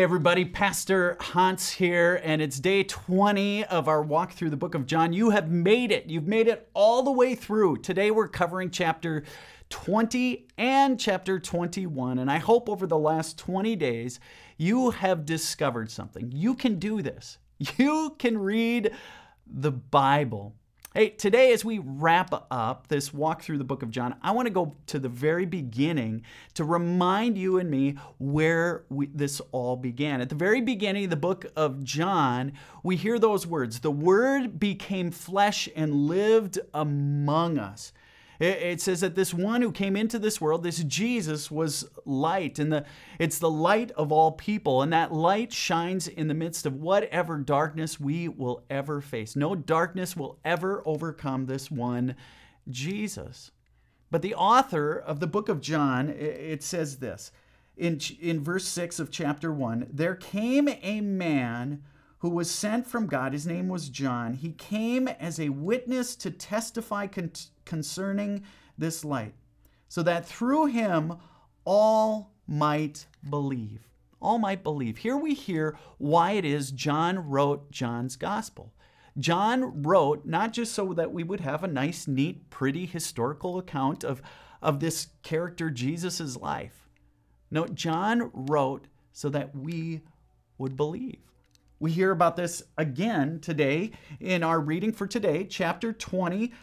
Hey everybody, Pastor Hans here, and it's day 20 of our walk through the book of John. You have made it. You've made it all the way through. Today we're covering chapter 20 and chapter 21, and I hope over the last 20 days you have discovered something. You can do this. You can read the Bible. Hey, today as we wrap up this walk through the book of John, I want to go to the very beginning to remind you and me where this all began. At the very beginning of the book of John, we hear those words, "The Word became flesh and lived among us." It says that this one who came into this world, this Jesus, was light, and it's the light of all people, and that light shines in the midst of whatever darkness we will ever face. No darkness will ever overcome this one Jesus. But the author of the book of John, it says this, in verse 6 of chapter 1, "There came a man who was sent from God. His name was John. He came as a witness to testify concerning this light, so that through him all might believe." All might believe. Here we hear why it is John wrote John's gospel. John wrote not just so that we would have a nice, neat, pretty historical account of this character Jesus' life. No, John wrote so that we would believe. We hear about this again today in our reading for today, chapter 20,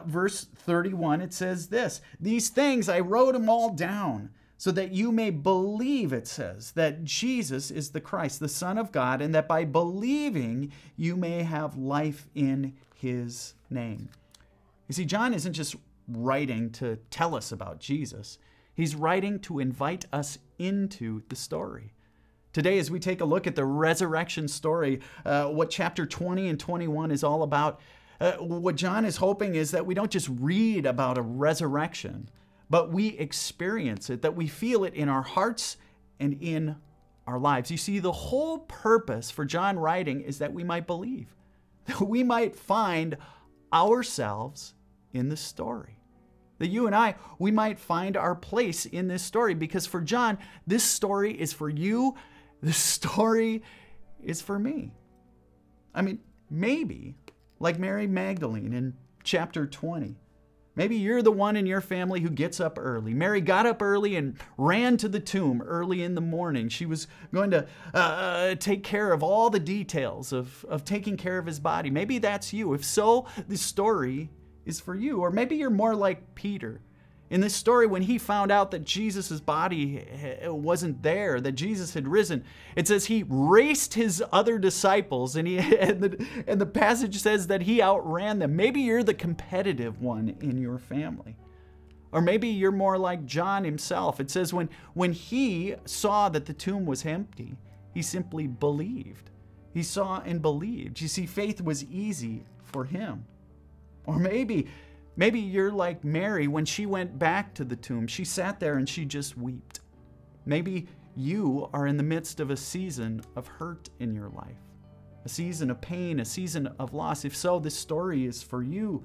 verse 31. It says this, "These things I wrote them all down so that you may believe," it says, "that Jesus is the Christ, the Son of God, and that by believing you may have life in his name." You see, John isn't just writing to tell us about Jesus. He's writing to invite us into the story. Today, as we take a look at the resurrection story, what chapter 20 and 21 is all about, what John is hoping is that we don't just read about a resurrection, but we experience it, that we feel it in our hearts and in our lives. You see, the whole purpose for John writing is that we might believe, that we might find ourselves in the story. That you and I, we might find our place in this story, because for John, this story is for you. This story is for me. I mean, maybe, like Mary Magdalene in chapter 20, maybe you're the one in your family who gets up early. Mary got up early and ran to the tomb early in the morning. She was going to take care of all the details of taking care of his body. Maybe that's you. If so, this story is for you. Or maybe you're more like Peter. In this story, when he found out that Jesus' body wasn't there, that Jesus had risen, it says he raced his other disciples, and the passage says that he outran them. Maybe you're the competitive one in your family. Or maybe you're more like John himself. It says when he saw that the tomb was empty, he simply believed. He saw and believed. You see, faith was easy for him. Or maybe you're like Mary. When she went back to the tomb, she sat there and she just wept. Maybe you are in the midst of a season of hurt in your life, a season of pain, a season of loss. If so, this story is for you.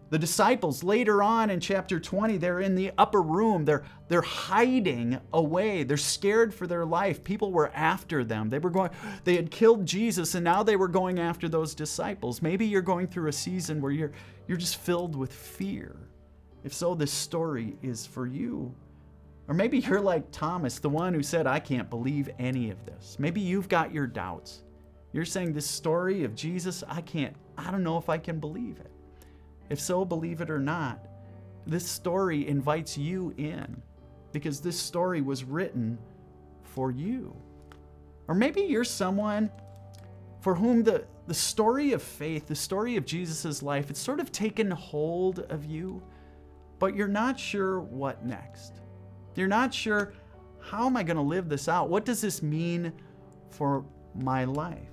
The disciples later on in chapter 20, they're in the upper room. They're hiding away. They're scared for their life. People were after them. They had killed Jesus, and now they were going after those disciples. Maybe you're going through a season where you're just filled with fear. If so, this story is for you. Or maybe you're like Thomas, the one who said, "I can't believe any of this." Maybe you've got your doubts. You're saying this story of Jesus, I don't know if I can believe it. If so, believe it or not, this story invites you in, because this story was written for you. Or maybe you're someone for whom the story of faith, the story of Jesus' life, it's sort of taken hold of you, but you're not sure what next. You're not sure, how am I going to live this out? What does this mean for my life?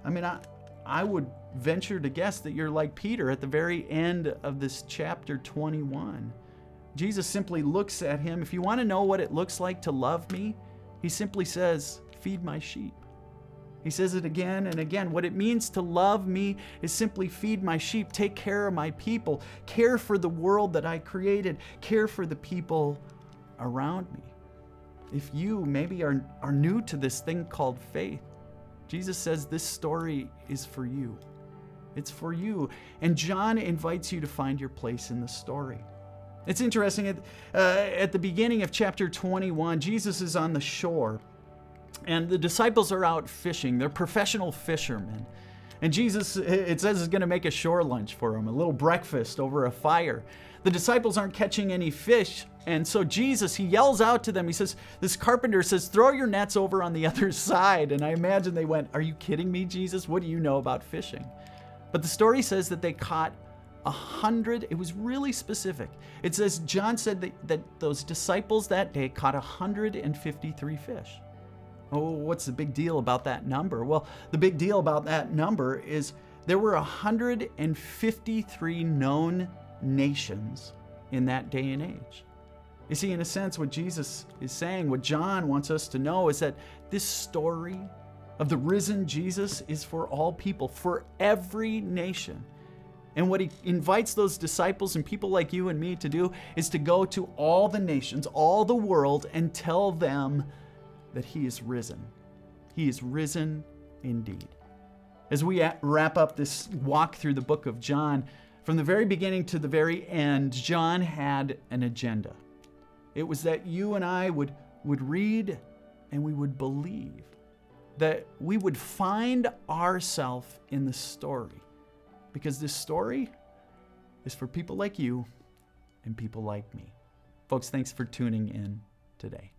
I mean, I would venture to guess that you're like Peter at the very end of this chapter 21. Jesus simply looks at him. If you want to know what it looks like to love me, he simply says, "Feed my sheep." He says it again and again. What it means to love me is simply feed my sheep, take care of my people, care for the world that I created, care for the people around me. if you maybe are new to this thing called faith, Jesus says this story is for you. It's for you. And John invites you to find your place in the story. It's interesting, at the beginning of chapter 21, Jesus is on the shore, and the disciples are out fishing. They're professional fishermen. And Jesus, it says, is going to make a shore lunch for them, a little breakfast over a fire. The disciples aren't catching any fish, and so Jesus, he yells out to them. He says, this carpenter says, throw your nets over on the other side. And I imagine they went, are you kidding me, Jesus? What do you know about fishing? But the story says that they caught 100. It was really specific. It says, John said that those disciples that day caught 153 fish. Oh, what's the big deal about that number? Well, the big deal about that number is there were 153 known nations in that day and age. You see, in a sense, what Jesus is saying, what John wants us to know, is that this story of the risen Jesus is for all people, for every nation. And what he invites those disciples and people like you and me to do is to go to all the nations, all the world, and tell them that he is risen. He is risen indeed. As we wrap up this walk through the book of John, from the very beginning to the very end, John had an agenda. It was that you and I would read and we would believe, that we would find ourselves in the story, because this story is for people like you and people like me. Folks, thanks for tuning in today.